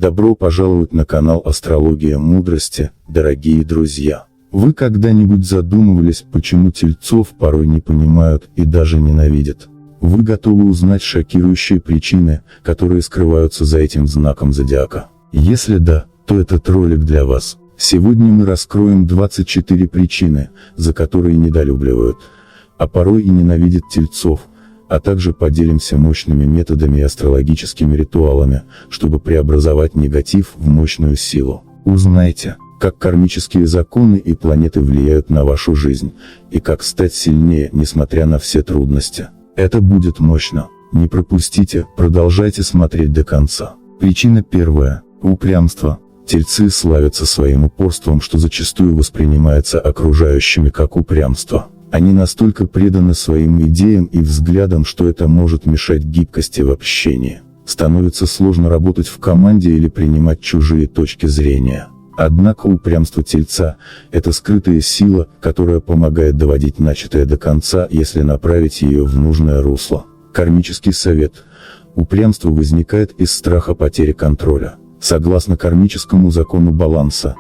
Добро пожаловать на канал Астрология Мудрости, дорогие друзья. Вы когда-нибудь задумывались, почему тельцов порой не понимают и даже ненавидят? Вы готовы узнать шокирующие причины, которые скрываются за этим знаком зодиака? Если да, то этот ролик для вас. Сегодня мы раскроем 24 причины, за которые недолюбливают, а порой и ненавидят тельцов, а также поделимся мощными методами и астрологическими ритуалами, чтобы преобразовать негатив в мощную силу. Узнайте, как кармические законы и планеты влияют на вашу жизнь, и как стать сильнее, несмотря на все трудности. Это будет мощно. Не пропустите, продолжайте смотреть до конца. Причина первая – упрямство. Тельцы славятся своим упорством, что зачастую воспринимается окружающими как упрямство. Они настолько преданы своим идеям и взглядам, что это может мешать гибкости в общении. Становится сложно работать в команде или принимать чужие точки зрения. Однако упрямство тельца – это скрытая сила, которая помогает доводить начатое до конца, если направить ее в нужное русло. Кармический совет. Упрямство возникает из страха потери контроля. Согласно кармическому закону баланса,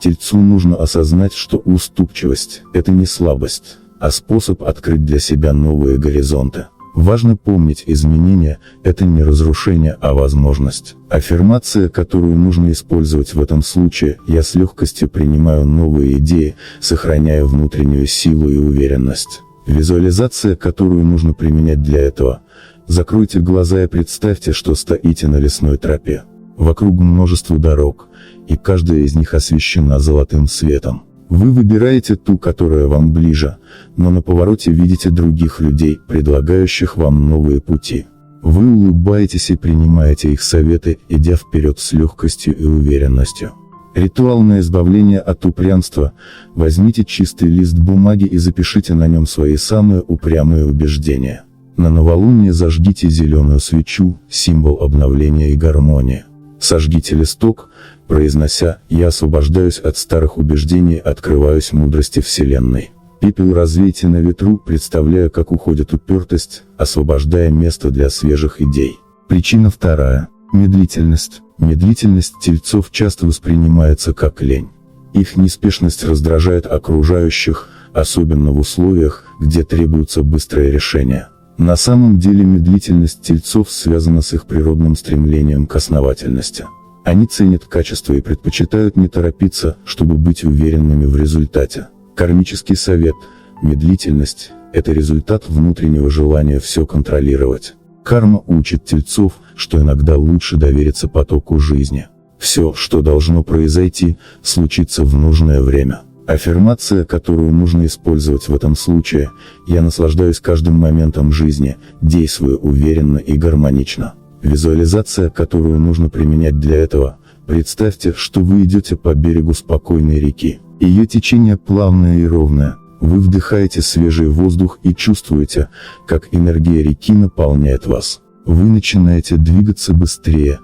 тельцу нужно осознать, что уступчивость – это не слабость, а способ открыть для себя новые горизонты. Важно помнить, изменения – это не разрушение, а возможность. Аффирмация, которую нужно использовать в этом случае: я с легкостью принимаю новые идеи, сохраняя внутреннюю силу и уверенность. Визуализация, которую нужно применять для этого: закройте глаза и представьте, что стоите на лесной тропе. Вокруг множество дорог, и каждая из них освещена золотым светом. Вы выбираете ту, которая вам ближе, но на повороте видите других людей, предлагающих вам новые пути. Вы улыбаетесь и принимаете их советы, идя вперед с легкостью и уверенностью. Ритуал на избавление от упрямства. Возьмите чистый лист бумаги и запишите на нем свои самые упрямые убеждения. На новолуние зажгите зеленую свечу, символ обновления и гармонии. Сожгите листок, произнося: «Я освобождаюсь от старых убеждений, открываюсь мудрости Вселенной». Пепел развейте на ветру, представляя, как уходит упертость, освобождая место для свежих идей. Причина вторая – медлительность. Медлительность тельцов часто воспринимается как лень. Их неспешность раздражает окружающих, особенно в условиях, где требуется быстрое решение. На самом деле медлительность тельцов связана с их природным стремлением к основательности. Они ценят качество и предпочитают не торопиться, чтобы быть уверенными в результате. Кармический совет. Медлительность – это результат внутреннего желания все контролировать. Карма учит тельцов, что иногда лучше довериться потоку жизни. Все, что должно произойти, случится в нужное время. Аффирмация, которую нужно использовать в этом случае: я наслаждаюсь каждым моментом жизни, действую уверенно и гармонично. Визуализация, которую нужно применять для этого: представьте, что вы идете по берегу спокойной реки. Ее течение плавное и ровное. Вы вдыхаете свежий воздух и чувствуете, как энергия реки наполняет вас. Вы начинаете двигаться быстрее,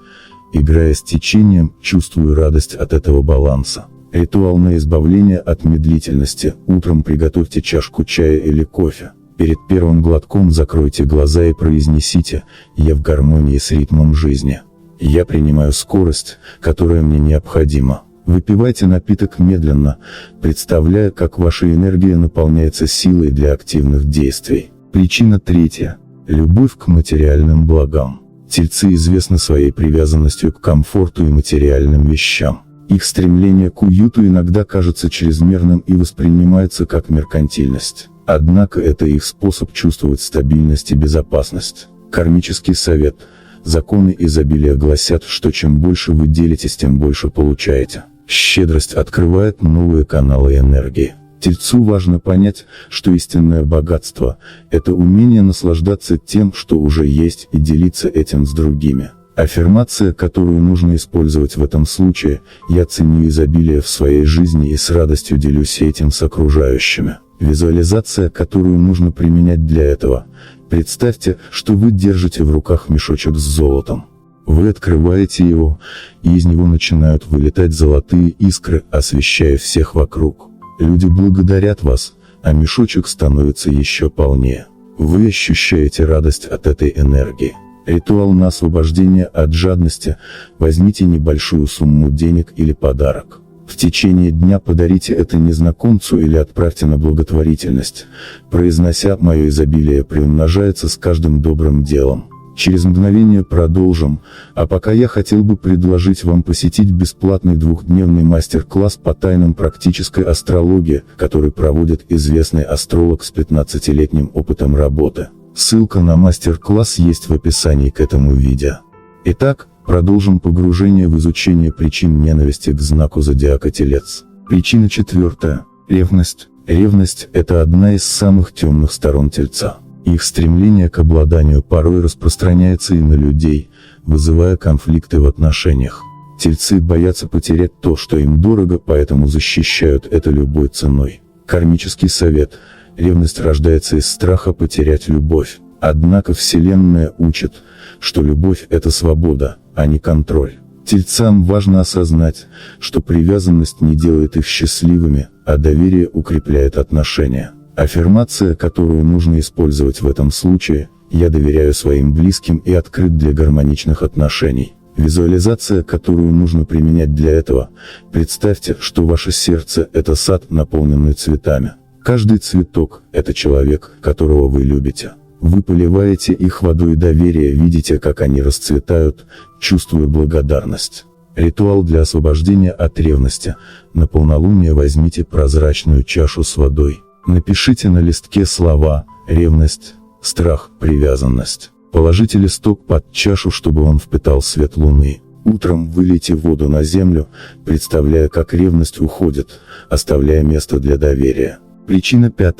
играя с течением, чувствуя радость от этого баланса. Ритуал на избавление от медлительности. Утром приготовьте чашку чая или кофе. Перед первым глотком закройте глаза и произнесите: «Я в гармонии с ритмом жизни. Я принимаю скорость, которая мне необходима». Выпивайте напиток медленно, представляя, как ваша энергия наполняется силой для активных действий. Причина третья – любовь к материальным благам. Тельцы известны своей привязанностью к комфорту и материальным вещам. Их стремление к уюту иногда кажется чрезмерным и воспринимается как меркантильность. Однако это их способ чувствовать стабильность и безопасность. Кармический совет. Законы изобилия гласят, что чем больше вы делитесь, тем больше получаете. Щедрость открывает новые каналы энергии. Тельцу важно понять, что истинное богатство – это умение наслаждаться тем, что уже есть, и делиться этим с другими. Аффирмация, которую нужно использовать в этом случае: я ценю изобилие в своей жизни и с радостью делюсь этим с окружающими. Визуализация, которую нужно применять для этого: представьте, что вы держите в руках мешочек с золотом. Вы открываете его, и из него начинают вылетать золотые искры, освещая всех вокруг. Люди благодарят вас, а мешочек становится еще полнее. Вы ощущаете радость от этой энергии. Ритуал на освобождение от жадности. Возьмите небольшую сумму денег или подарок. В течение дня подарите это незнакомцу или отправьте на благотворительность, произнося «Мое изобилие приумножается с каждым добрым делом». Через мгновение продолжим, а пока я хотел бы предложить вам посетить бесплатный двухдневный мастер-класс по тайнам практической астрологии, который проводит известный астролог с 15-летним опытом работы. Ссылка на мастер-класс есть в описании к этому видео. Итак, продолжим погружение в изучение причин ненависти к знаку зодиака Телец. Причина 4. Ревность. Ревность – это одна из самых темных сторон Тельца. Их стремление к обладанию порой распространяется и на людей, вызывая конфликты в отношениях. Тельцы боятся потерять то, что им дорого, поэтому защищают это любой ценой. Кармический совет. Ревность рождается из страха потерять любовь. Однако Вселенная учит, что любовь – это свобода, а не контроль. Тельцам важно осознать, что привязанность не делает их счастливыми, а доверие укрепляет отношения. Аффирмация, которую нужно использовать в этом случае: «Я доверяю своим близким и открыт для гармоничных отношений». Визуализация, которую нужно применять для этого: представьте, что ваше сердце – это сад, наполненный цветами. Каждый цветок – это человек, которого вы любите. Вы поливаете их водой доверия, видите, как они расцветают, чувствуя благодарность. Ритуал для освобождения от ревности. На полнолуние возьмите прозрачную чашу с водой. Напишите на листке слова «ревность», «страх», «привязанность». Положите листок под чашу, чтобы он впитал свет луны. Утром вылейте воду на землю, представляя, как ревность уходит, оставляя место для доверия. Причина 5.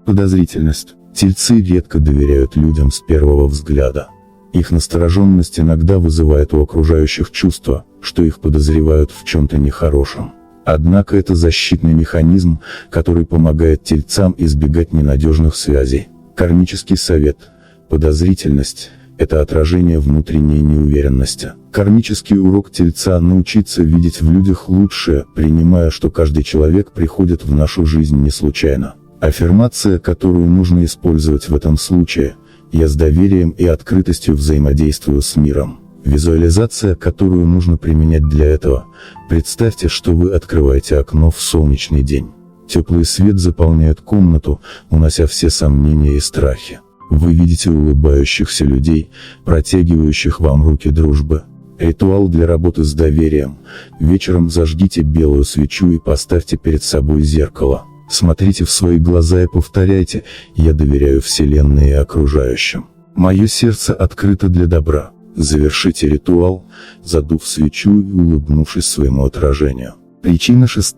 Подозрительность. Тельцы редко доверяют людям с первого взгляда. Их настороженность иногда вызывает у окружающих чувство, что их подозревают в чем-то нехорошем. Однако это защитный механизм, который помогает тельцам избегать ненадежных связей. Кармический совет. Подозрительность – это отражение внутренней неуверенности. Кармический урок Тельца – научиться видеть в людях лучшее, принимая, что каждый человек приходит в нашу жизнь не случайно. Аффирмация, которую нужно использовать в этом случае: «Я с доверием и открытостью взаимодействую с миром». Визуализация, которую нужно применять для этого: представьте, что вы открываете окно в солнечный день. Теплый свет заполняет комнату, унося все сомнения и страхи. Вы видите улыбающихся людей, протягивающих вам руки дружбы. Ритуал для работы с доверием. Вечером зажгите белую свечу и поставьте перед собой зеркало. Смотрите в свои глаза и повторяйте: «Я доверяю Вселенной и окружающим. Мое сердце открыто для добра». Завершите ритуал, задув свечу и улыбнувшись своему отражению. Причина 6.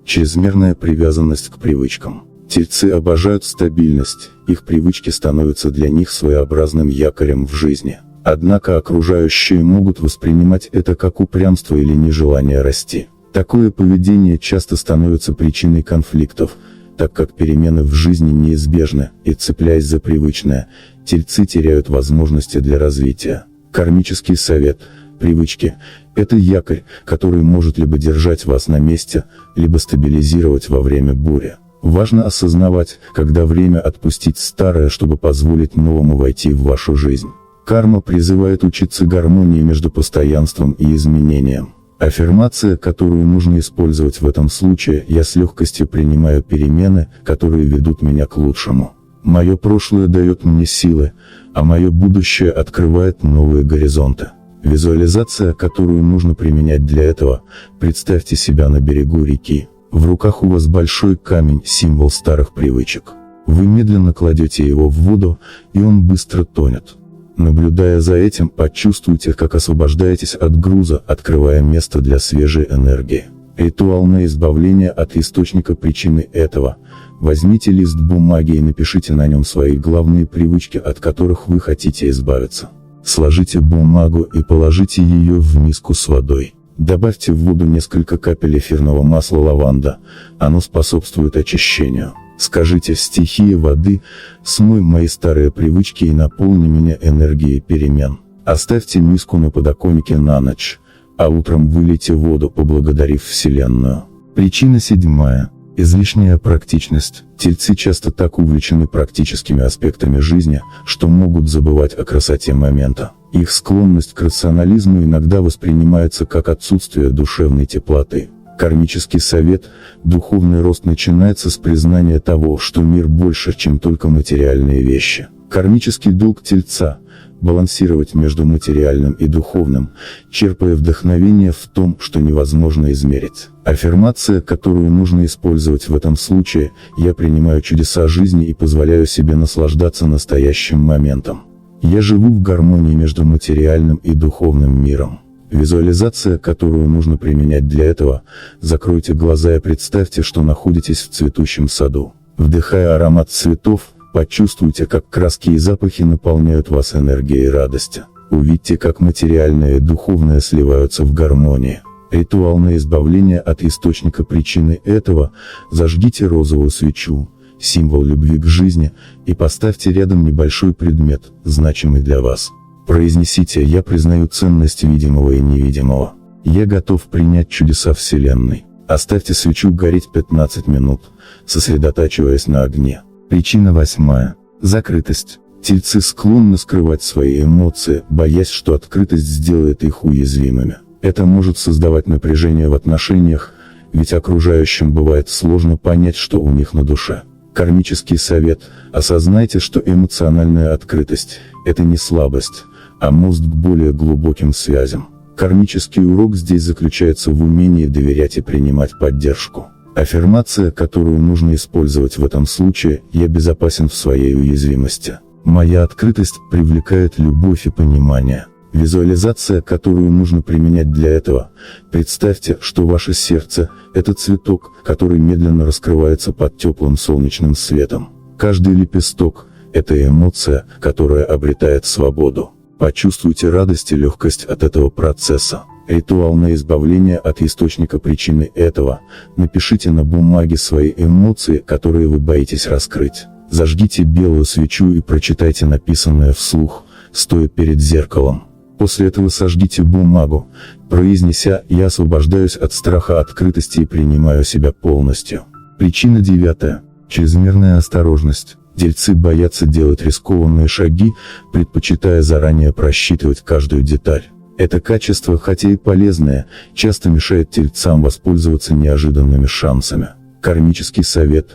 Чрезмерная привязанность к привычкам. Тельцы обожают стабильность, их привычки становятся для них своеобразным якорем в жизни. Однако окружающие могут воспринимать это как упрямство или нежелание расти. Такое поведение часто становится причиной конфликтов, так как перемены в жизни неизбежны, и, цепляясь за привычное, тельцы теряют возможности для развития. Кармический совет. Привычки – это якорь, который может либо держать вас на месте, либо стабилизировать во время бури. Важно осознавать, когда время отпустить старое, чтобы позволить новому войти в вашу жизнь. Карма призывает учиться гармонии между постоянством и изменением. Аффирмация, которую нужно использовать в этом случае: «Я с легкостью принимаю перемены, которые ведут меня к лучшему. Мое прошлое дает мне силы, а мое будущее открывает новые горизонты». Визуализация, которую нужно применять для этого: представьте себя на берегу реки. В руках у вас большой камень, символ старых привычек. Вы медленно кладете его в воду, и он быстро тонет. Наблюдая за этим, почувствуйте, как освобождаетесь от груза, открывая место для свежей энергии. Ритуал на избавление от источника причины этого. Возьмите лист бумаги и напишите на нем свои главные привычки, от которых вы хотите избавиться. Сложите бумагу и положите ее в миску с водой. Добавьте в воду несколько капель эфирного масла лаванда, оно способствует очищению. Скажите: «Стихия воды, смой мои старые привычки и наполни меня энергией перемен». Оставьте миску на подоконнике на ночь, а утром вылейте воду, поблагодарив Вселенную. Причина 7. Излишняя практичность. Тельцы часто так увлечены практическими аспектами жизни, что могут забывать о красоте момента. Их склонность к рационализму иногда воспринимается как отсутствие душевной теплоты. Кармический совет. Духовный рост начинается с признания того, что мир больше, чем только материальные вещи. Кармический долг Тельца – балансировать между материальным и духовным, черпая вдохновение в том, что невозможно измерить. Аффирмация, которую нужно использовать в этом случае: я принимаю чудеса жизни и позволяю себе наслаждаться настоящим моментом. Я живу в гармонии между материальным и духовным миром. Визуализация, которую нужно применять для этого: закройте глаза и представьте, что находитесь в цветущем саду. Вдыхая аромат цветов, почувствуйте, как краски и запахи наполняют вас энергией радости. Увидьте, как материальное и духовное сливаются в гармонии. Ритуал на избавление от источника причины этого: зажгите розовую свечу, символ любви к жизни, и поставьте рядом небольшой предмет, значимый для вас. Произнесите: я признаю ценность видимого и невидимого. Я готов принять чудеса Вселенной. Оставьте свечу гореть 15 минут, сосредотачиваясь на огне. Причина 8. Закрытость. Тельцы склонны скрывать свои эмоции, боясь, что открытость сделает их уязвимыми. Это может создавать напряжение в отношениях, ведь окружающим бывает сложно понять, что у них на душе. Кармический совет: осознайте, что эмоциональная открытость – это не слабость, а мост к более глубоким связям. Кармический урок здесь заключается в умении доверять и принимать поддержку. Аффирмация, которую нужно использовать в этом случае: я безопасен в своей уязвимости. Моя открытость привлекает любовь и понимание. Визуализация, которую нужно применять для этого: представьте, что ваше сердце – это цветок, который медленно раскрывается под теплым солнечным светом. Каждый лепесток – это эмоция, которая обретает свободу. Почувствуйте радость и легкость от этого процесса. Ритуал на избавление от источника причины этого: напишите на бумаге свои эмоции, которые вы боитесь раскрыть. Зажгите белую свечу и прочитайте написанное вслух, стоя перед зеркалом. После этого сожгите бумагу, произнеся: я освобождаюсь от страха открытости и принимаю себя полностью. Причина 9. Чрезмерная осторожность. Тельцы боятся делать рискованные шаги, предпочитая заранее просчитывать каждую деталь. Это качество, хотя и полезное, часто мешает тельцам воспользоваться неожиданными шансами. Кармический совет: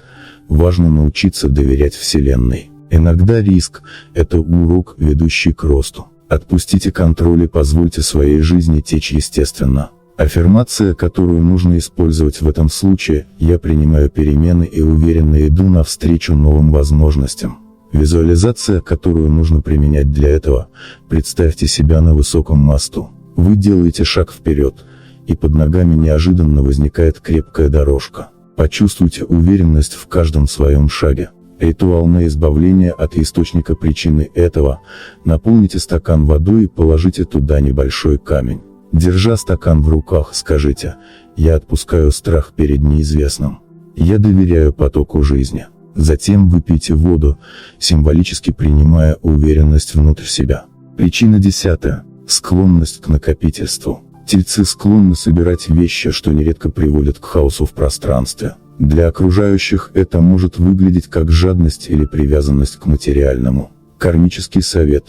важно научиться доверять Вселенной. Иногда риск – это урок, ведущий к росту. Отпустите контроль и позвольте своей жизни течь естественно. Аффирмация, которую нужно использовать в этом случае: я принимаю перемены и уверенно иду навстречу новым возможностям. Визуализация, которую нужно применять для этого: представьте себя на высоком мосту. Вы делаете шаг вперед, и под ногами неожиданно возникает крепкая дорожка. Почувствуйте уверенность в каждом своем шаге. Ритуал на избавление от источника причины этого: наполните стакан водой и положите туда небольшой камень. Держа стакан в руках, скажите: я отпускаю страх перед неизвестным. Я доверяю потоку жизни. Затем выпейте воду, символически принимая уверенность внутрь себя. Причина 10. Склонность к накопительству. Тельцы склонны собирать вещи, что нередко приводит к хаосу в пространстве. Для окружающих это может выглядеть как жадность или привязанность к материальному. Кармический совет: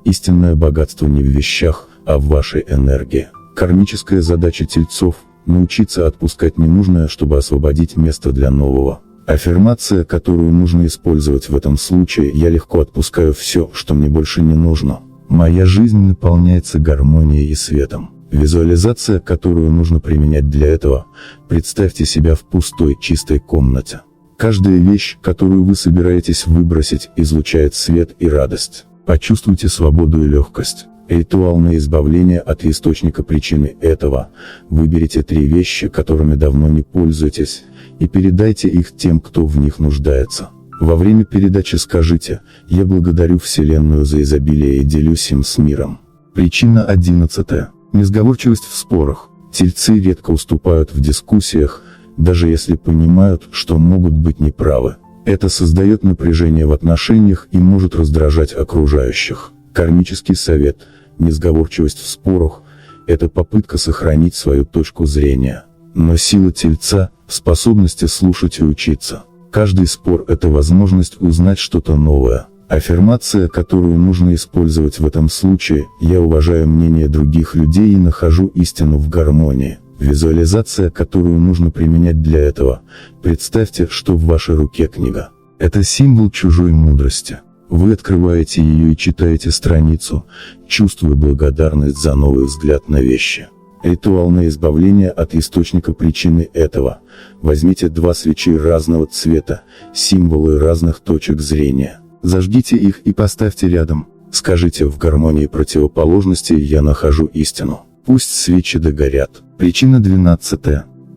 истинное богатство не в вещах, а в вашей энергии. Кармическая задача тельцов – научиться отпускать ненужное, чтобы освободить место для нового. Аффирмация, которую нужно использовать в этом случае: я легко отпускаю все, что мне больше не нужно. Моя жизнь наполняется гармонией и светом. Визуализация, которую нужно применять для этого: представьте себя в пустой, чистой комнате. Каждая вещь, которую вы собираетесь выбросить, излучает свет и радость. Почувствуйте свободу и легкость. Ритуал на избавление от источника причины этого: выберите 3 вещи, которыми давно не пользуетесь, и передайте их тем, кто в них нуждается. Во время передачи скажите: я благодарю Вселенную за изобилие и делюсь им с миром. Причина 11. Несговорчивость в спорах. Тельцы редко уступают в дискуссиях, даже если понимают, что могут быть неправы. Это создает напряжение в отношениях и может раздражать окружающих. Кармический совет: несговорчивость в спорах – это попытка сохранить свою точку зрения. Но сила Тельца в способности слушать и учиться. Каждый спор – это возможность узнать что-то новое. Аффирмация, которую нужно использовать в этом случае: я уважаю мнение других людей и нахожу истину в гармонии. Визуализация, которую нужно применять для этого: представьте, что в вашей руке книга. Это символ чужой мудрости. Вы открываете ее и читаете страницу, чувствуя благодарность за новый взгляд на вещи. Ритуал на избавление от источника причины этого: возьмите 2 свечи разного цвета, символы разных точек зрения. Зажгите их и поставьте рядом. Скажите в гармонии противоположности: я нахожу истину. Пусть свечи догорят. Причина 12.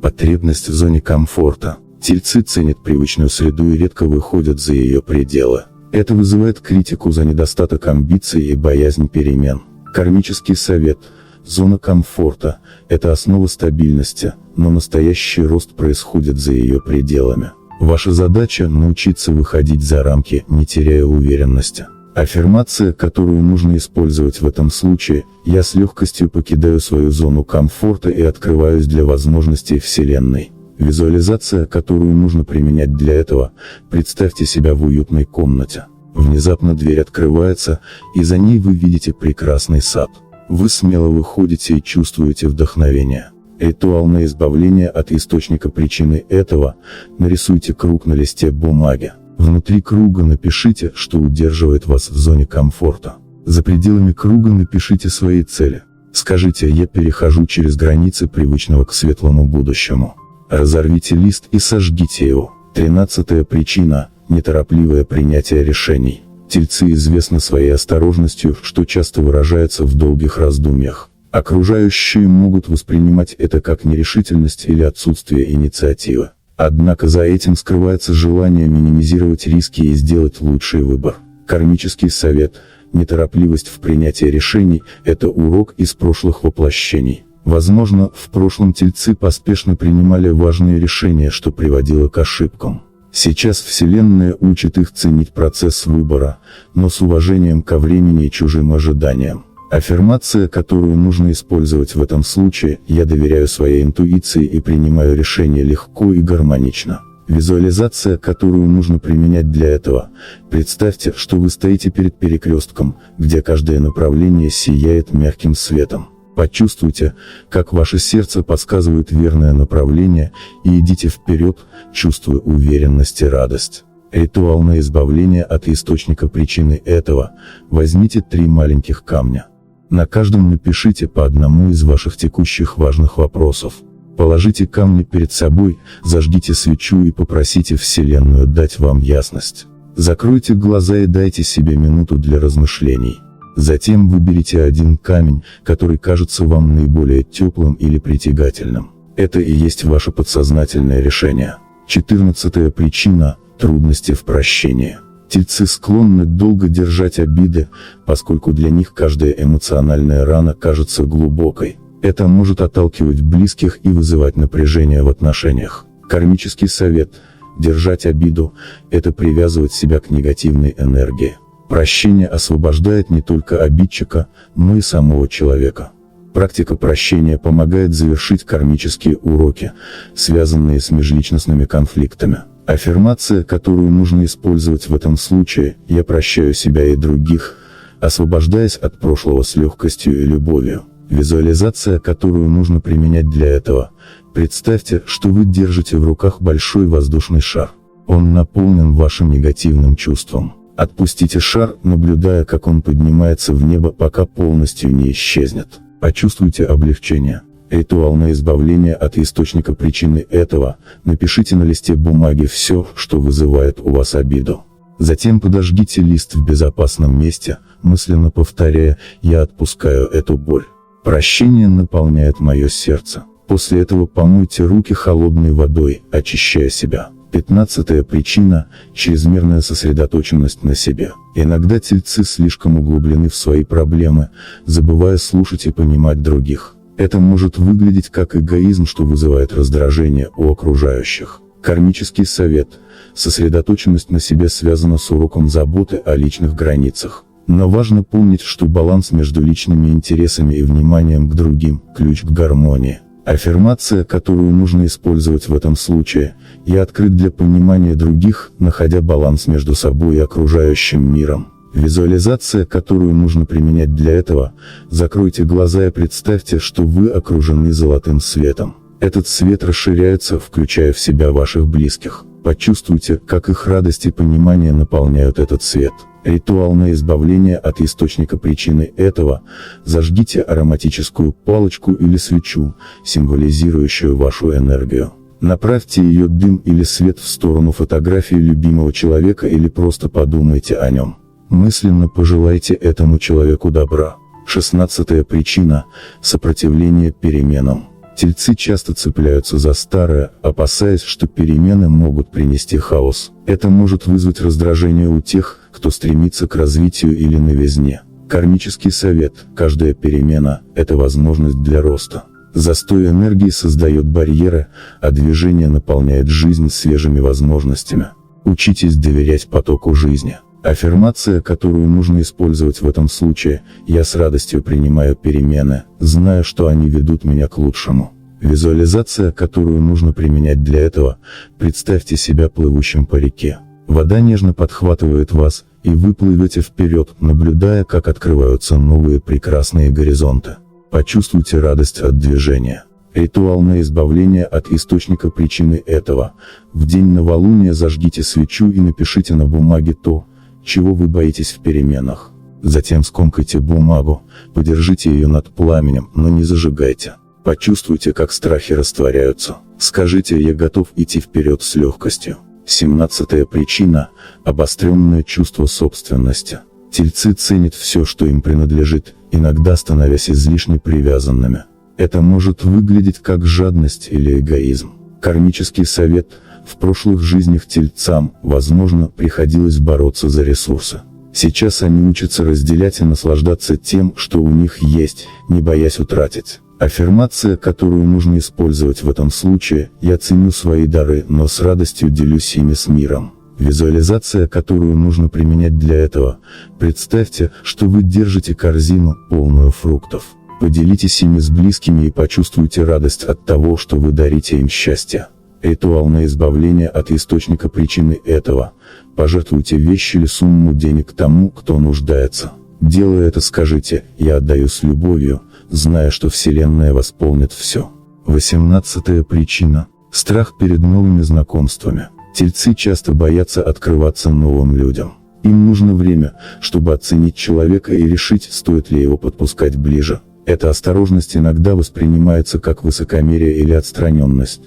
Потребность в зоне комфорта. Тельцы ценят привычную среду и редко выходят за ее пределы. Это вызывает критику за недостаток амбиций и боязнь перемен. Кармический совет: зона комфорта – это основа стабильности, но настоящий рост происходит за ее пределами. Ваша задача – научиться выходить за рамки, не теряя уверенности. Аффирмация, которую нужно использовать в этом случае: я с легкостью покидаю свою зону комфорта и открываюсь для возможностей Вселенной. Визуализация, которую нужно применять для этого: представьте себя в уютной комнате. Внезапно дверь открывается, и за ней вы видите прекрасный сад. Вы смело выходите и чувствуете вдохновение. Ритуал на избавление от источника причины этого: нарисуйте круг на листе бумаги. Внутри круга напишите, что удерживает вас в зоне комфорта. За пределами круга напишите свои цели. Скажите: я перехожу через границы привычного к светлому будущему. Разорвите лист и сожгите его. 13-я причина – неторопливое принятие решений. Тельцы известны своей осторожностью, что часто выражается в долгих раздумьях. Окружающие могут воспринимать это как нерешительность или отсутствие инициативы. Однако за этим скрывается желание минимизировать риски и сделать лучший выбор. Кармический совет: неторопливость в принятии решений – это урок из прошлых воплощений. Возможно, в прошлом тельцы поспешно принимали важные решения, что приводило к ошибкам. Сейчас Вселенная учит их ценить процесс выбора, но с уважением ко времени и чужим ожиданиям. Аффирмация, которую нужно использовать в этом случае: я доверяю своей интуиции и принимаю решения легко и гармонично. Визуализация, которую нужно применять для этого: представьте, что вы стоите перед перекрестком, где каждое направление сияет мягким светом. Почувствуйте, как ваше сердце подсказывает верное направление, и идите вперед, чувствуя уверенность и радость. Ритуал на избавление от источника причины этого: возьмите 3 маленьких камня. На каждом напишите по одному из ваших текущих важных вопросов. Положите камни перед собой, зажгите свечу и попросите Вселенную дать вам ясность. Закройте глаза и дайте себе минуту для размышлений. Затем выберите один камень, который кажется вам наиболее теплым или притягательным. Это и есть ваше подсознательное решение. 14-я причина – трудности в прощении. Тельцы склонны долго держать обиды, поскольку для них каждая эмоциональная рана кажется глубокой. Это может отталкивать близких и вызывать напряжение в отношениях. Кармический совет: держать обиду – это привязывать себя к негативной энергии. Прощение освобождает не только обидчика, но и самого человека. Практика прощения помогает завершить кармические уроки, связанные с межличностными конфликтами. Аффирмация, которую нужно использовать в этом случае: я прощаю себя и других, освобождаясь от прошлого с легкостью и любовью. Визуализация, которую нужно применять для этого: представьте, что вы держите в руках большой воздушный шар. Он наполнен вашим негативным чувством. Отпустите шар, наблюдая, как он поднимается в небо, пока полностью не исчезнет. Почувствуйте облегчение. Ритуал на избавление от источника причины этого: напишите на листе бумаги все, что вызывает у вас обиду. Затем подожгите лист в безопасном месте, мысленно повторяя: я отпускаю эту боль. Прощение наполняет мое сердце. После этого помойте руки холодной водой, очищая себя. 15-я причина – чрезмерная сосредоточенность на себе. Иногда тельцы слишком углублены в свои проблемы, забывая слушать и понимать других. Это может выглядеть как эгоизм, что вызывает раздражение у окружающих. Кармический совет: сосредоточенность на себе связана с уроком заботы о личных границах. Но важно помнить, что баланс между личными интересами и вниманием к другим – ключ к гармонии. Аффирмация, которую нужно использовать в этом случае: я открыт для понимания других, находя баланс между собой и окружающим миром. Визуализация, которую нужно применять для этого: закройте глаза и представьте, что вы окружены золотым светом. Этот свет расширяется, включая в себя ваших близких. Почувствуйте, как их радость и понимание наполняют этот свет. Ритуал на избавление от источника причины этого: зажгите ароматическую палочку или свечу, символизирующую вашу энергию. Направьте ее дым или свет в сторону фотографии любимого человека или просто подумайте о нем. Мысленно пожелайте этому человеку добра. 16-я причина – сопротивление переменам. Тельцы часто цепляются за старое, опасаясь, что перемены могут принести хаос. Это может вызвать раздражение у тех, кто стремится к развитию или новизне. Кармический совет: каждая перемена – это возможность для роста. Застой энергии создает барьеры, а движение наполняет жизнь свежими возможностями. Учитесь доверять потоку жизни. Аффирмация, которую нужно использовать в этом случае: я с радостью принимаю перемены, зная, что они ведут меня к лучшему. Визуализация, которую нужно применять для этого: представьте себя плывущим по реке. Вода нежно подхватывает вас, и вы плывете вперед, наблюдая, как открываются новые прекрасные горизонты. Почувствуйте радость от движения. Ритуал на избавление от источника причины этого: в день новолуния зажгите свечу и напишите на бумаге то, чего вы боитесь в переменах. Затем скомкайте бумагу, подержите ее над пламенем, но не зажигайте. Почувствуйте, как страхи растворяются. Скажите: я готов идти вперед с легкостью. 17-я причина – обостренное чувство собственности. Тельцы ценят все, что им принадлежит, иногда становясь излишне привязанными. Это может выглядеть как жадность или эгоизм. Кармический совет: в прошлых жизнях тельцам, возможно, приходилось бороться за ресурсы. Сейчас они учатся разделять и наслаждаться тем, что у них есть, не боясь утратить. Аффирмация, которую нужно использовать в этом случае: я ценю свои дары, но с радостью делюсь ими с миром. Визуализация, которую нужно применять для этого: представьте, что вы держите корзину, полную фруктов. Поделитесь ими с близкими и почувствуйте радость от того, что вы дарите им счастье. Ритуал на избавление от источника причины этого: пожертвуйте вещь или сумму денег тому, кто нуждается. Делая это, скажите: я отдаю с любовью, зная, что Вселенная восполнит все. 18-я причина – страх перед новыми знакомствами. Тельцы часто боятся открываться новым людям. Им нужно время, чтобы оценить человека и решить, стоит ли его подпускать ближе. Эта осторожность иногда воспринимается как высокомерие или отстраненность,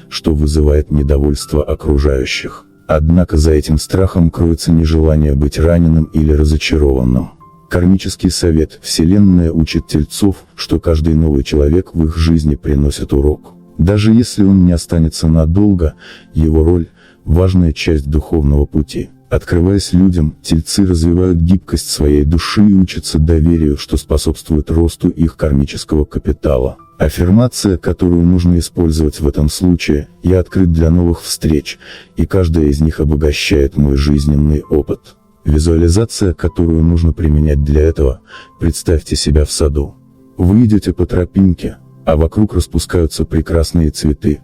что вызывает недовольство окружающих. Однако за этим страхом кроется нежелание быть раненым или разочарованным. Кармический совет: Вселенная учит тельцов, что каждый новый человек в их жизни приносит урок. Даже если он не останется надолго, его роль – важная часть духовного пути. Открываясь людям, тельцы развивают гибкость своей души и учатся доверию, что способствует росту их кармического капитала. Аффирмация, которую нужно использовать в этом случае: я открыт для новых встреч, и каждая из них обогащает мой жизненный опыт. Визуализация, которую нужно применять для этого: представьте себя в саду. Вы идете по тропинке, а вокруг распускаются прекрасные цветы.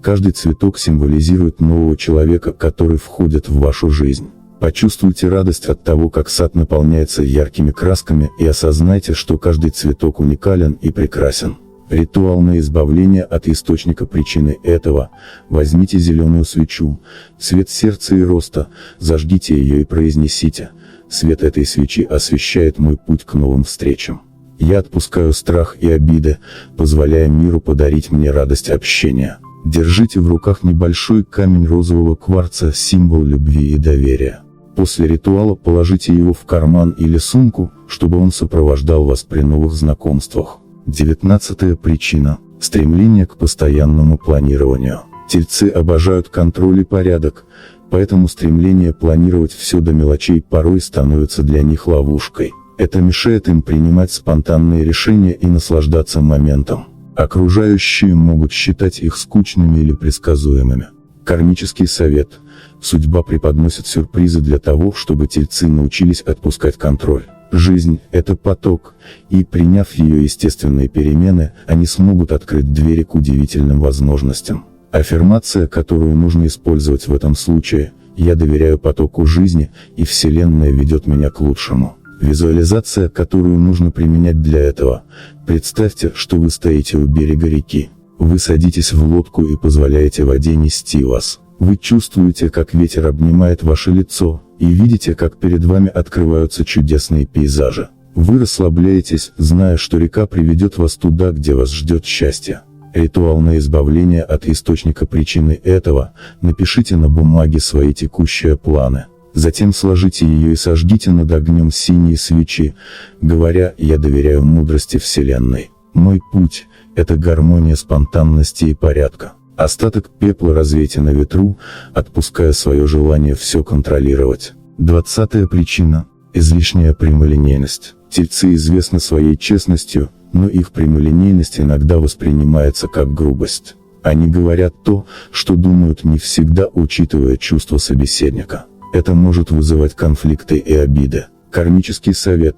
Каждый цветок символизирует нового человека, который входит в вашу жизнь. Почувствуйте радость от того, как сад наполняется яркими красками, и осознайте, что каждый цветок уникален и прекрасен. Ритуал на избавление от источника причины этого: возьмите зеленую свечу, цвет сердца и роста, зажгите ее и произнесите: свет этой свечи освещает мой путь к новым встречам. Я отпускаю страх и обиды, позволяя миру подарить мне радость общения. Держите в руках небольшой камень розового кварца, символ любви и доверия. После ритуала положите его в карман или сумку, чтобы он сопровождал вас при новых знакомствах. 19-я причина – стремление к постоянному планированию. Тельцы обожают контроль и порядок, поэтому стремление планировать все до мелочей порой становится для них ловушкой. Это мешает им принимать спонтанные решения и наслаждаться моментом. Окружающие могут считать их скучными или предсказуемыми. Кармический совет: судьба преподносит сюрпризы для того, чтобы тельцы научились отпускать контроль. Жизнь – это поток, и, приняв ее естественные перемены, они смогут открыть двери к удивительным возможностям. Аффирмация, которую нужно использовать в этом случае: «Я доверяю потоку жизни, и Вселенная ведет меня к лучшему». Визуализация, которую нужно применять для этого: представьте, что вы стоите у берега реки. Вы садитесь в лодку и позволяете воде нести вас. Вы чувствуете, как ветер обнимает ваше лицо, и видите, как перед вами открываются чудесные пейзажи. Вы расслабляетесь, зная, что река приведет вас туда, где вас ждет счастье. Ритуал на избавление от источника причины этого: напишите на бумаге свои текущие планы. Затем сложите ее и сожгите над огнем синие свечи, говоря: «Я доверяю мудрости Вселенной. Мой путь – это гармония спонтанности и порядка». Остаток пепла развейте на ветру, отпуская свое желание все контролировать. 20-я причина – излишняя прямолинейность. Тельцы известны своей честностью, но их прямолинейность иногда воспринимается как грубость. Они говорят то, что думают, не всегда учитывая чувства собеседника. Это может вызывать конфликты и обиды. Кармический совет: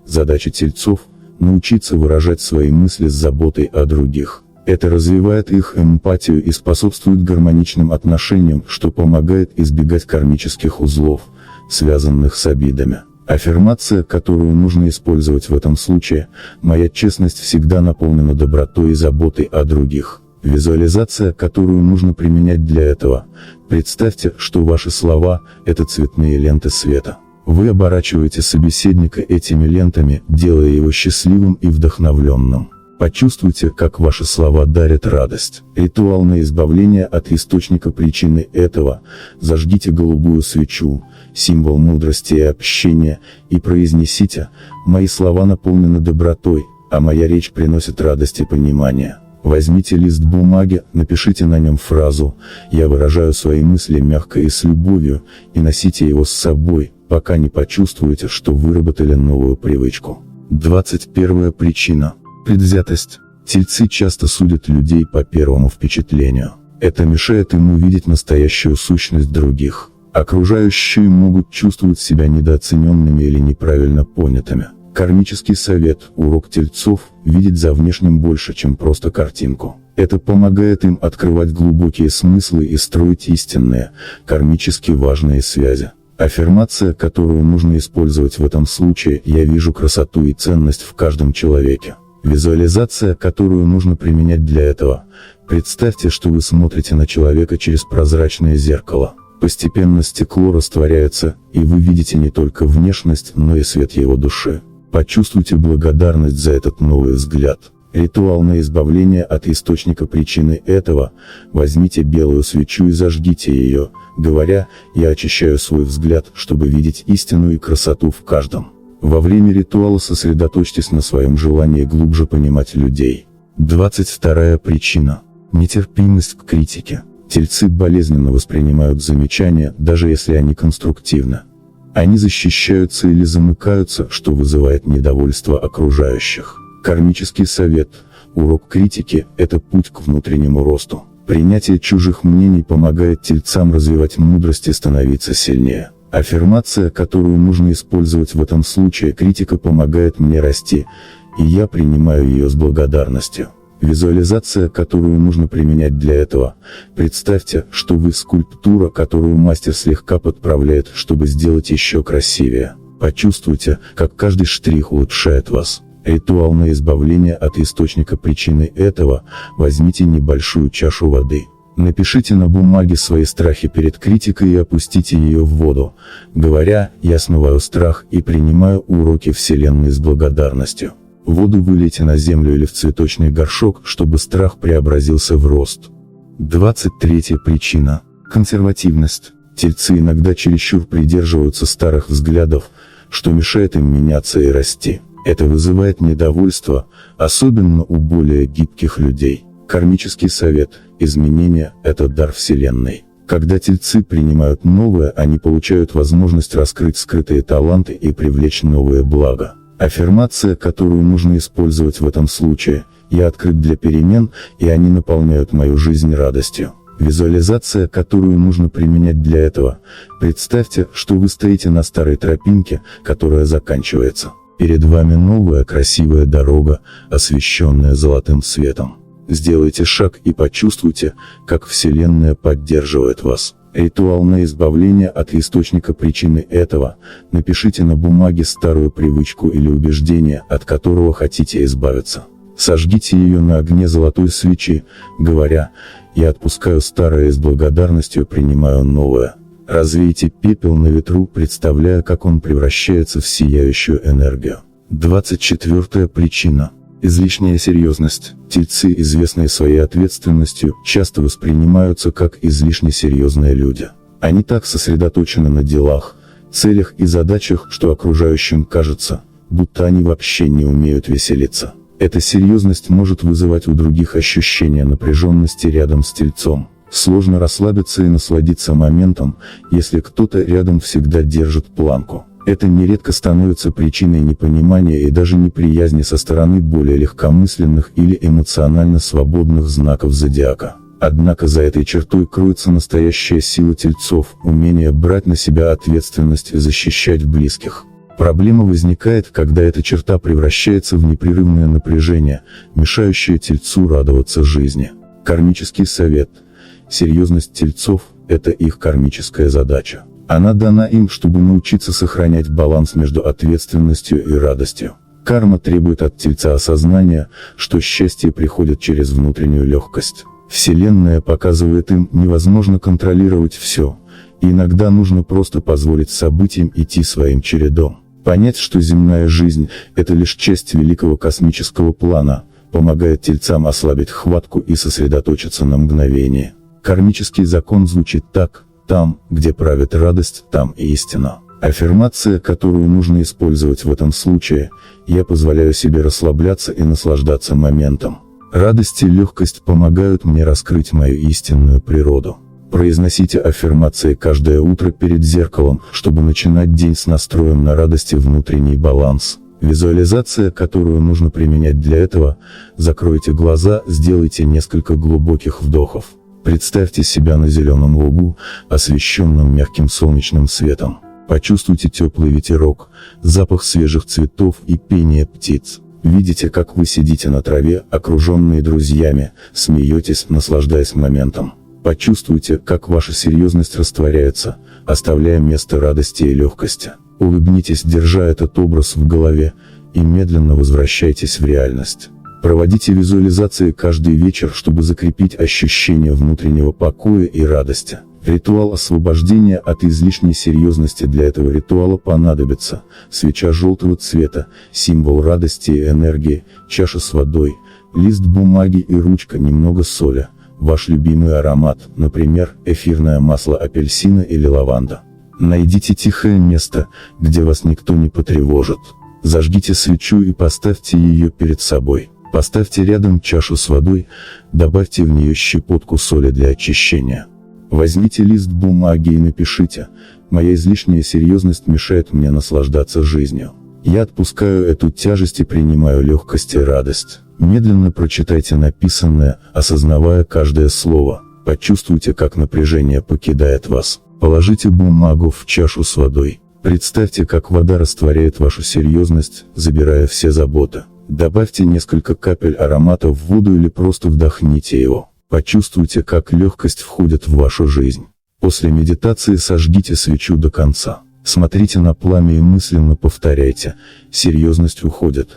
задача тельцов – научиться выражать свои мысли с заботой о других. Это развивает их эмпатию и способствует гармоничным отношениям, что помогает избегать кармических узлов, связанных с обидами. Аффирмация, которую нужно использовать в этом случае: «Моя честность всегда наполнена добротой и заботой о других». Визуализация, которую нужно применять для этого: представьте, что ваши слова – это цветные ленты света. Вы оборачиваете собеседника этими лентами, делая его счастливым и вдохновленным. Почувствуйте, как ваши слова дарят радость. Ритуал на избавление от источника причины этого: зажгите голубую свечу, символ мудрости и общения, и произнесите: «Мои слова наполнены добротой, а моя речь приносит радость и понимание». Возьмите лист бумаги, напишите на нем фразу «Я выражаю свои мысли мягко и с любовью», и носите его с собой, пока не почувствуете, что выработали новую привычку. 21-я причина – предвзятость. Тельцы часто судят людей по первому впечатлению. Это мешает им увидеть настоящую сущность других. Окружающие могут чувствовать себя недооцененными или неправильно понятыми. Кармический совет: урок тельцов – видеть за внешним больше, чем просто картинку. Это помогает им открывать глубокие смыслы и строить истинные, кармически важные связи. Аффирмация, которую нужно использовать в этом случае: «Я вижу красоту и ценность в каждом человеке». Визуализация, которую нужно применять для этого: представьте, что вы смотрите на человека через прозрачное зеркало. Постепенно стекло растворяется, и вы видите не только внешность, но и свет его души. Почувствуйте благодарность за этот новый взгляд. Ритуал на избавление от источника причины этого: возьмите белую свечу и зажгите ее, говоря: «Я очищаю свой взгляд, чтобы видеть истину и красоту в каждом». Во время ритуала сосредоточьтесь на своем желании глубже понимать людей. 22-я причина – нетерпимость к критике. Тельцы болезненно воспринимают замечания, даже если они конструктивны. Они защищаются или замыкаются, что вызывает недовольство окружающих. Кармический совет: урок критики – это путь к внутреннему росту. Принятие чужих мнений помогает тельцам развивать мудрость и становиться сильнее. Аффирмация, которую нужно использовать в этом случае: критика помогает мне расти, и я принимаю ее с благодарностью. Визуализация, которую нужно применять для этого: представьте, что вы скульптура, которую мастер слегка подправляет, чтобы сделать еще красивее. Почувствуйте, как каждый штрих улучшает вас. Ритуал на избавление от источника причины этого: возьмите небольшую чашу воды. Напишите на бумаге свои страхи перед критикой и опустите ее в воду, говоря: «Я смываю страх и принимаю уроки Вселенной с благодарностью». Воду вылейте на землю или в цветочный горшок, чтобы страх преобразился в рост. 23-я причина – консервативность. Тельцы иногда чересчур придерживаются старых взглядов, что мешает им меняться и расти. Это вызывает недовольство, особенно у более гибких людей. Кармический совет: изменения – это дар Вселенной. Когда тельцы принимают новое, они получают возможность раскрыть скрытые таланты и привлечь новые блага. Аффирмация, которую нужно использовать в этом случае: «Я открыт для перемен, и они наполняют мою жизнь радостью». Визуализация, которую нужно применять для этого. Представьте, что вы стоите на старой тропинке, которая заканчивается. Перед вами новая красивая дорога, освещенная золотым светом. Сделайте шаг и почувствуйте, как Вселенная поддерживает вас. Ритуал на избавление от источника причины этого. Напишите на бумаге старую привычку или убеждение, от которого хотите избавиться. Сожгите ее на огне золотой свечи, говоря: «Я отпускаю старое и с благодарностью принимаю новое». Развейте пепел на ветру, представляя, как он превращается в сияющую энергию. 24-я причина. Излишняя серьезность. Тельцы, известные своей ответственностью, часто воспринимаются как излишне серьезные люди. Они так сосредоточены на делах, целях и задачах, что окружающим кажется, будто они вообще не умеют веселиться. Эта серьезность может вызывать у других ощущение напряженности рядом с тельцом. Сложно расслабиться и насладиться моментом, если кто-то рядом всегда держит планку. Это нередко становится причиной непонимания и даже неприязни со стороны более легкомысленных или эмоционально свободных знаков зодиака. Однако за этой чертой кроется настоящая сила тельцов, умение брать на себя ответственность и защищать близких. Проблема возникает, когда эта черта превращается в непрерывное напряжение, мешающее тельцу радоваться жизни. Кармический совет. Серьезность тельцов – это их кармическая задача. Она дана им, чтобы научиться сохранять баланс между ответственностью и радостью. Карма требует от тельца осознания, что счастье приходит через внутреннюю легкость. Вселенная показывает им, невозможно контролировать все, и иногда нужно просто позволить событиям идти своим чередом. Понять, что земная жизнь – это лишь часть великого космического плана, помогает тельцам ослабить хватку и сосредоточиться на мгновении. Кармический закон звучит так: там, где правит радость, там и истина. Аффирмация, которую нужно использовать в этом случае: я позволяю себе расслабляться и наслаждаться моментом. Радость и легкость помогают мне раскрыть мою истинную природу. Произносите аффирмации каждое утро перед зеркалом, чтобы начинать день с настроем на радость и внутренний баланс. Визуализация, которую нужно применять для этого: закройте глаза, сделайте несколько глубоких вдохов. Представьте себя на зеленом лугу, освещенном мягким солнечным светом. Почувствуйте теплый ветерок, запах свежих цветов и пение птиц. Видите, как вы сидите на траве, окруженные друзьями, смеетесь, наслаждаясь моментом. Почувствуйте, как ваша серьезность растворяется, оставляя место радости и легкости. Улыбнитесь, держа этот образ в голове, и медленно возвращайтесь в реальность. Проводите визуализации каждый вечер, чтобы закрепить ощущение внутреннего покоя и радости. Ритуал освобождения от излишней серьезности. Для этого ритуала понадобится свеча желтого цвета, символ радости и энергии, чаша с водой, лист бумаги и ручка, немного соли, ваш любимый аромат, например, эфирное масло апельсина или лаванда. Найдите тихое место, где вас никто не потревожит. Зажгите свечу и поставьте ее перед собой. Поставьте рядом чашу с водой, добавьте в нее щепотку соли для очищения. Возьмите лист бумаги и напишите: «Моя излишняя серьезность мешает мне наслаждаться жизнью. Я отпускаю эту тяжесть и принимаю легкость и радость». Медленно прочитайте написанное, осознавая каждое слово. Почувствуйте, как напряжение покидает вас. Положите бумагу в чашу с водой. Представьте, как вода растворяет вашу серьезность, забирая все заботы. Добавьте несколько капель аромата в воду или просто вдохните его. Почувствуйте, как легкость входит в вашу жизнь. После медитации сожгите свечу до конца. Смотрите на пламя и мысленно повторяйте: серьезность уходит,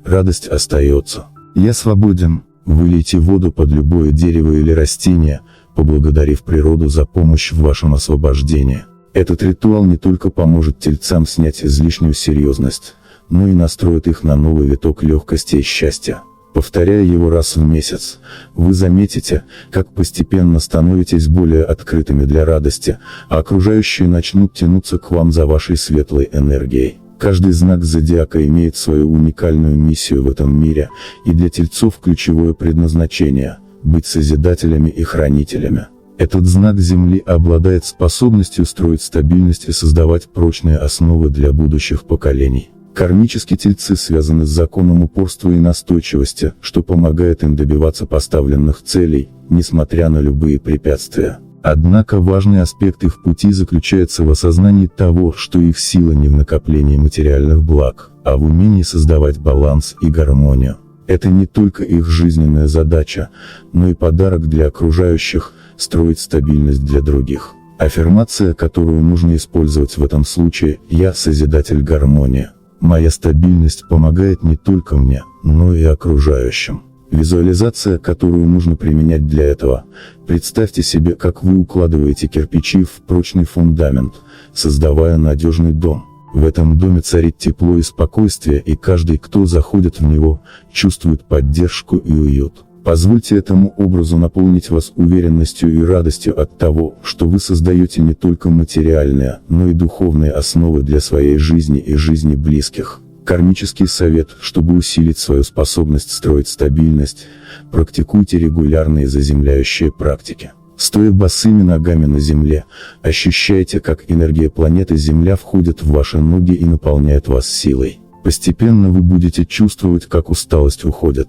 радость остается. Я свободен. Вылейте воду под любое дерево или растение, поблагодарив природу за помощь в вашем освобождении. Этот ритуал не только поможет тельцам снять излишнюю серьезность, но и настроит их на новый виток легкости и счастья. Повторяя его раз в месяц, вы заметите, как постепенно становитесь более открытыми для радости, а окружающие начнут тянуться к вам за вашей светлой энергией. Каждый знак зодиака имеет свою уникальную миссию в этом мире, и для тельцов ключевое предназначение – быть созидателями и хранителями. Этот знак Земли обладает способностью строить стабильность и создавать прочные основы для будущих поколений. Кармические тельцы связаны с законом упорства и настойчивости, что помогает им добиваться поставленных целей, несмотря на любые препятствия. Однако важный аспект их пути заключается в осознании того, что их сила не в накоплении материальных благ, а в умении создавать баланс и гармонию. Это не только их жизненная задача, но и подарок для окружающих – строить стабильность для других. Аффирмация, которую нужно использовать в этом случае – «Я созидатель гармонии». Моя стабильность помогает не только мне, но и окружающим. Визуализация, которую нужно применять для этого. Представьте себе, как вы укладываете кирпичи в прочный фундамент, создавая надежный дом. В этом доме царит тепло и спокойствие, и каждый, кто заходит в него, чувствует поддержку и уют. Позвольте этому образу наполнить вас уверенностью и радостью от того, что вы создаете не только материальные, но и духовные основы для своей жизни и жизни близких. Кармический совет: чтобы усилить свою способность строить стабильность, практикуйте регулярные заземляющие практики. Стоя босыми ногами на земле, ощущайте, как энергия планеты Земля входит в ваши ноги и наполняет вас силой. Постепенно вы будете чувствовать, как усталость уходит,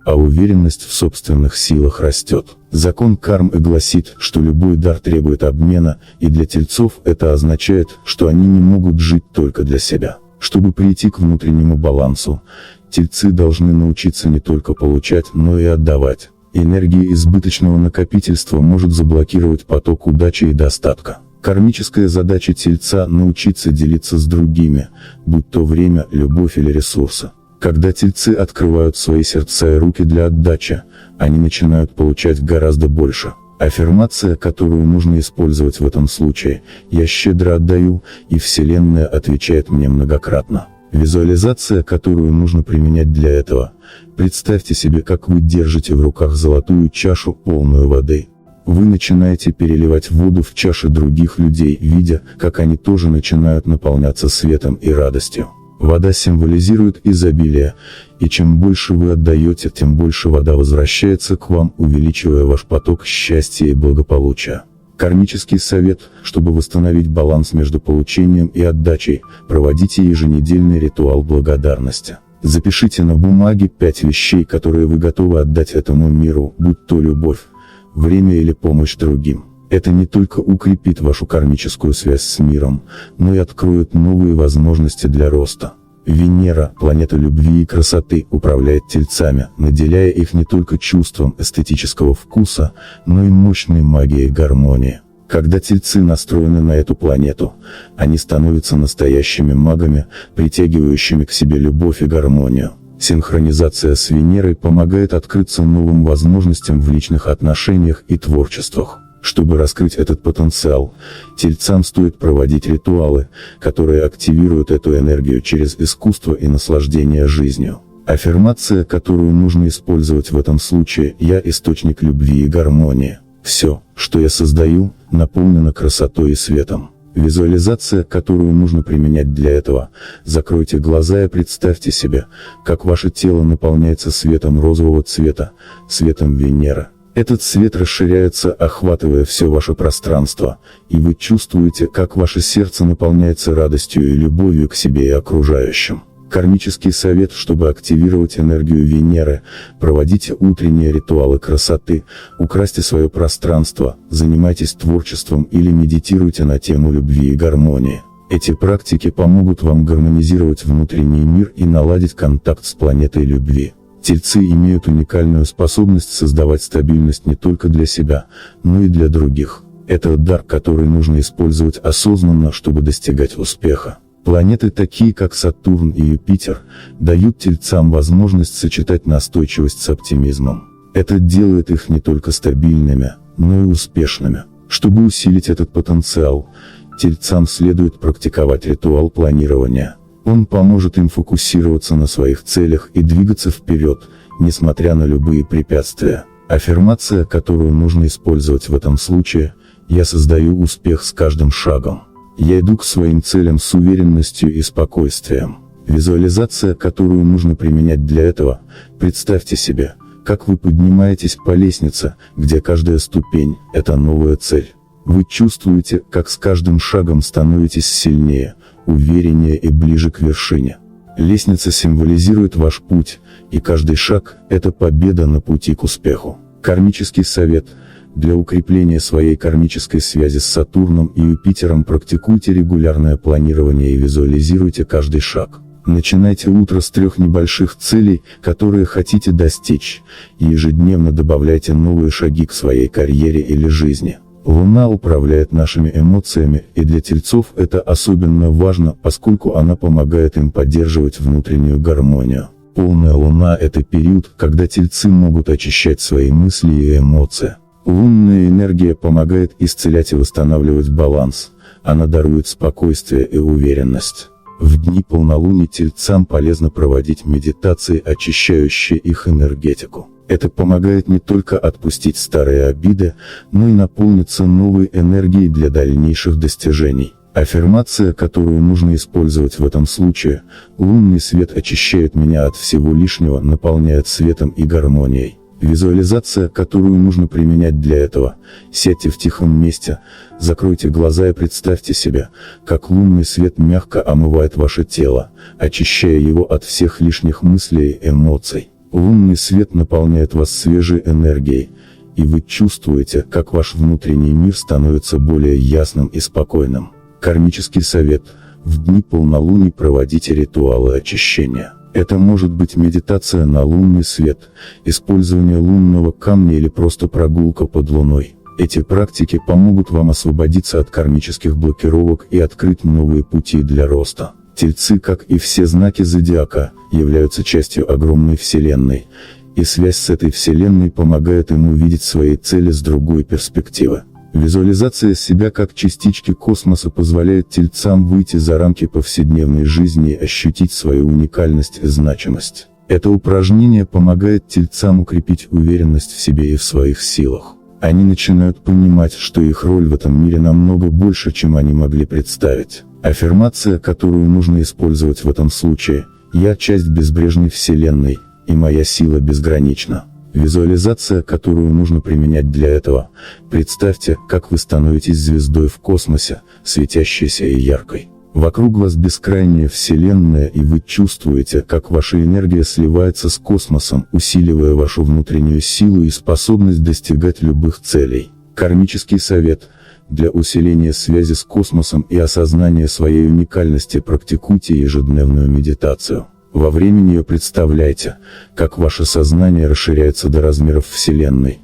а уверенность в собственных силах растет. Закон кармы гласит, что любой дар требует обмена, и для тельцов это означает, что они не могут жить только для себя. Чтобы прийти к внутреннему балансу, тельцы должны научиться не только получать, но и отдавать. Энергия избыточного накопительства может заблокировать поток удачи и достатка. Кармическая задача тельца – научиться делиться с другими, будь то время, любовь или ресурсы. Когда тельцы открывают свои сердца и руки для отдачи, они начинают получать гораздо больше. Аффирмация, которую нужно использовать в этом случае: «Я щедро отдаю, и Вселенная отвечает мне многократно». Визуализация, которую нужно применять для этого. Представьте себе, как вы держите в руках золотую чашу, полную воды. Вы начинаете переливать воду в чаши других людей, видя, как они тоже начинают наполняться светом и радостью. Вода символизирует изобилие, и чем больше вы отдаете, тем больше вода возвращается к вам, увеличивая ваш поток счастья и благополучия. Кармический совет: чтобы восстановить баланс между получением и отдачей, проводите еженедельный ритуал благодарности. Запишите на бумаге 5 вещей, которые вы готовы отдать этому миру, будь то любовь, время или помощь другим. Это не только укрепит вашу кармическую связь с миром, но и откроет новые возможности для роста. Венера, планета любви и красоты, управляет тельцами, наделяя их не только чувством эстетического вкуса, но и мощной магией гармонии. Когда тельцы настроены на эту планету, они становятся настоящими магами, притягивающими к себе любовь и гармонию. Синхронизация с Венерой помогает открыться новым возможностям в личных отношениях и творчествах. Чтобы раскрыть этот потенциал, тельцам стоит проводить ритуалы, которые активируют эту энергию через искусство и наслаждение жизнью. Аффирмация, которую нужно использовать в этом случае: «Я источник любви и гармонии. Все, что я создаю, наполнено красотой и светом». Визуализация, которую нужно применять для этого. Закройте глаза и представьте себе, как ваше тело наполняется светом розового цвета, светом Венеры. Этот свет расширяется, охватывая все ваше пространство, и вы чувствуете, как ваше сердце наполняется радостью и любовью к себе и окружающим. Кармический совет: чтобы активировать энергию Венеры, проводите утренние ритуалы красоты, украсьте свое пространство, занимайтесь творчеством или медитируйте на тему любви и гармонии. Эти практики помогут вам гармонизировать внутренний мир и наладить контакт с планетой любви. Тельцы имеют уникальную способность создавать стабильность не только для себя, но и для других. Это дар, который нужно использовать осознанно, чтобы достигать успеха. Планеты, такие как Сатурн и Юпитер, дают тельцам возможность сочетать настойчивость с оптимизмом. Это делает их не только стабильными, но и успешными. Чтобы усилить этот потенциал, тельцам следует практиковать ритуал планирования. Он поможет им фокусироваться на своих целях и двигаться вперед, несмотря на любые препятствия. Аффирмация, которую нужно использовать в этом случае: «Я создаю успех с каждым шагом. Я иду к своим целям с уверенностью и спокойствием». Визуализация, которую нужно применять для этого. Представьте себе, как вы поднимаетесь по лестнице, где каждая ступень – это новая цель. Вы чувствуете, как с каждым шагом становитесь сильнее, увереннее и ближе к вершине. Лестница символизирует ваш путь, и каждый шаг – это победа на пути к успеху. Кармический совет. Для укрепления своей кармической связи с Сатурном и Юпитером практикуйте регулярное планирование и визуализируйте каждый шаг. Начинайте утро с 3 небольших целей, которые хотите достичь, и ежедневно добавляйте новые шаги к своей карьере или жизни. Луна управляет нашими эмоциями, и для тельцов это особенно важно, поскольку она помогает им поддерживать внутреннюю гармонию. Полная луна – это период, когда тельцы могут очищать свои мысли и эмоции. Лунная энергия помогает исцелять и восстанавливать баланс, она дарует спокойствие и уверенность. В дни полнолуния тельцам полезно проводить медитации, очищающие их энергетику. Это помогает не только отпустить старые обиды, но и наполниться новой энергией для дальнейших достижений. Аффирмация, которую нужно использовать в этом случае: лунный свет очищает меня от всего лишнего, наполняет светом и гармонией. Визуализация, которую нужно применять для этого: сядьте в тихом месте, закройте глаза и представьте себе, как лунный свет мягко омывает ваше тело, очищая его от всех лишних мыслей и эмоций. Лунный свет наполняет вас свежей энергией, и вы чувствуете, как ваш внутренний мир становится более ясным и спокойным. Кармический совет. В дни полнолуний проводите ритуалы очищения. Это может быть медитация на лунный свет, использование лунного камня или просто прогулка под луной. Эти практики помогут вам освободиться от кармических блокировок и открыть новые пути для роста. Тельцы, как и все знаки зодиака, являются частью огромной Вселенной, и связь с этой Вселенной помогает им увидеть свои цели с другой перспективы. Визуализация себя как частички космоса позволяет тельцам выйти за рамки повседневной жизни и ощутить свою уникальность и значимость. Это упражнение помогает тельцам укрепить уверенность в себе и в своих силах. Они начинают понимать, что их роль в этом мире намного больше, чем они могли представить. Аффирмация, которую нужно использовать в этом случае: «Я часть безбрежной Вселенной, и моя сила безгранична». Визуализация, которую нужно применять для этого: представьте, как вы становитесь звездой в космосе, светящейся и яркой. Вокруг вас бескрайняя Вселенная, и вы чувствуете, как ваша энергия сливается с космосом, усиливая вашу внутреннюю силу и способность достигать любых целей. Кармический совет. Для усиления связи с космосом и осознания своей уникальности практикуйте ежедневную медитацию. Во время нее представляйте, как ваше сознание расширяется до размеров Вселенной,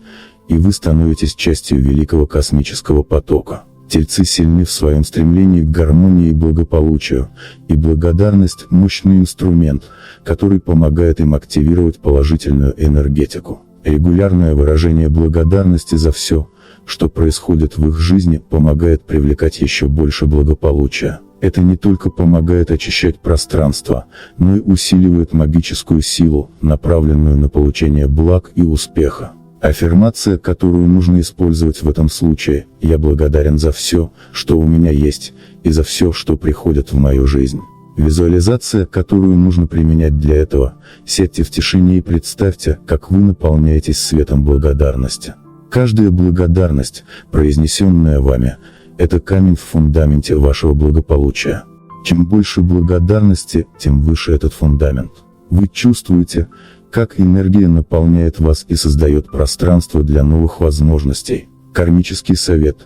и вы становитесь частью великого космического потока. Тельцы сильны в своем стремлении к гармонии и благополучию, и благодарность – мощный инструмент, который помогает им активировать положительную энергетику. Регулярное выражение благодарности за все, что происходит в их жизни, помогает привлекать еще больше благополучия. Это не только помогает очищать пространство, но и усиливает магическую силу, направленную на получение благ и успеха. Аффирмация, которую нужно использовать в этом случае: «Я благодарен за все, что у меня есть, и за все, что приходит в мою жизнь». Визуализация, которую нужно применять для этого: сядьте в тишине и представьте, как вы наполняетесь светом благодарности. Каждая благодарность, произнесенная вами, это камень в фундаменте вашего благополучия. Чем больше благодарности, тем выше этот фундамент. Вы чувствуете, как энергия наполняет вас и создает пространство для новых возможностей. Кармический совет.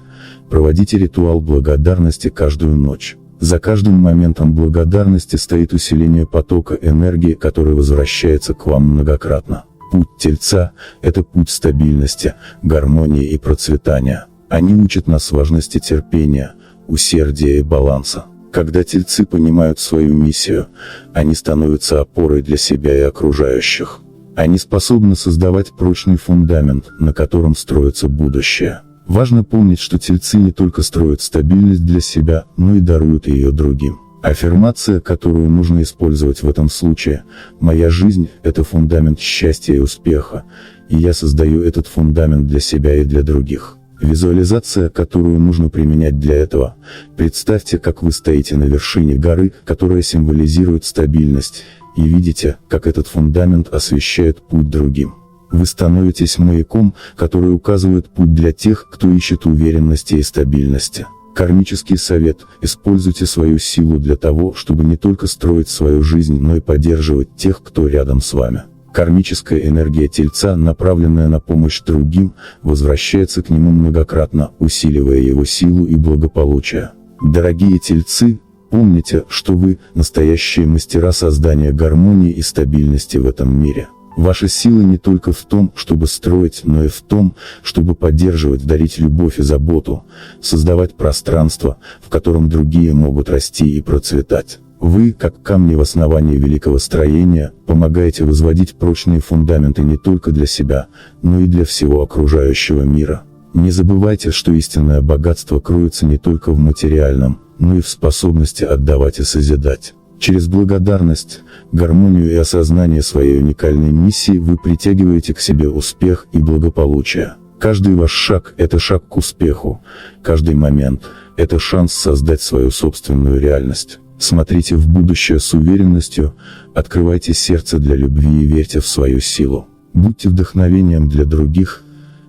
Проводите ритуал благодарности каждую ночь. За каждым моментом благодарности стоит усиление потока энергии, который возвращается к вам многократно. Путь Тельца – это путь стабильности, гармонии и процветания. Они учат нас важности терпения, усердия и баланса. Когда Тельцы понимают свою миссию, они становятся опорой для себя и окружающих. Они способны создавать прочный фундамент, на котором строится будущее. Важно помнить, что Тельцы не только строят стабильность для себя, но и даруют ее другим. Аффирмация, которую нужно использовать в этом случае: «Моя жизнь – это фундамент счастья и успеха, и я создаю этот фундамент для себя и для других». Визуализация, которую нужно применять для этого: представьте, как вы стоите на вершине горы, которая символизирует стабильность, и видите, как этот фундамент освещает путь другим. Вы становитесь маяком, который указывает путь для тех, кто ищет уверенности и стабильности. Кармический совет: используйте свою силу для того, чтобы не только строить свою жизнь, но и поддерживать тех, кто рядом с вами. Кармическая энергия Тельца, направленная на помощь другим, возвращается к нему многократно, усиливая его силу и благополучие. Дорогие Тельцы, помните, что вы – настоящие мастера создания гармонии и стабильности в этом мире. Ваша сила не только в том, чтобы строить, но и в том, чтобы поддерживать, дарить любовь и заботу, создавать пространство, в котором другие могут расти и процветать. Вы, как камни в основании великого строения, помогаете возводить прочные фундаменты не только для себя, но и для всего окружающего мира. Не забывайте, что истинное богатство кроется не только в материальном, но и в способности отдавать и созидать. Через благодарность, гармонию и осознание своей уникальной миссии вы притягиваете к себе успех и благополучие. Каждый ваш шаг – это шаг к успеху, каждый момент – это шанс создать свою собственную реальность. Смотрите в будущее с уверенностью, открывайте сердце для любви и верьте в свою силу. Будьте вдохновением для других,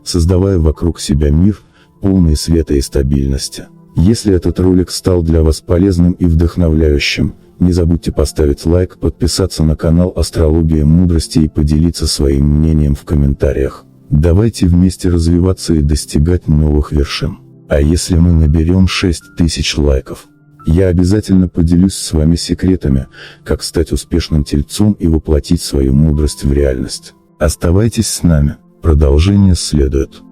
создавая вокруг себя мир, полный света и стабильности. Если этот ролик стал для вас полезным и вдохновляющим, не забудьте поставить лайк, подписаться на канал Астрология Мудрости и поделиться своим мнением в комментариях. Давайте вместе развиваться и достигать новых вершин. А если мы наберем 6000 лайков, я обязательно поделюсь с вами секретами, как стать успешным тельцом и воплотить свою мудрость в реальность. Оставайтесь с нами, продолжение следует.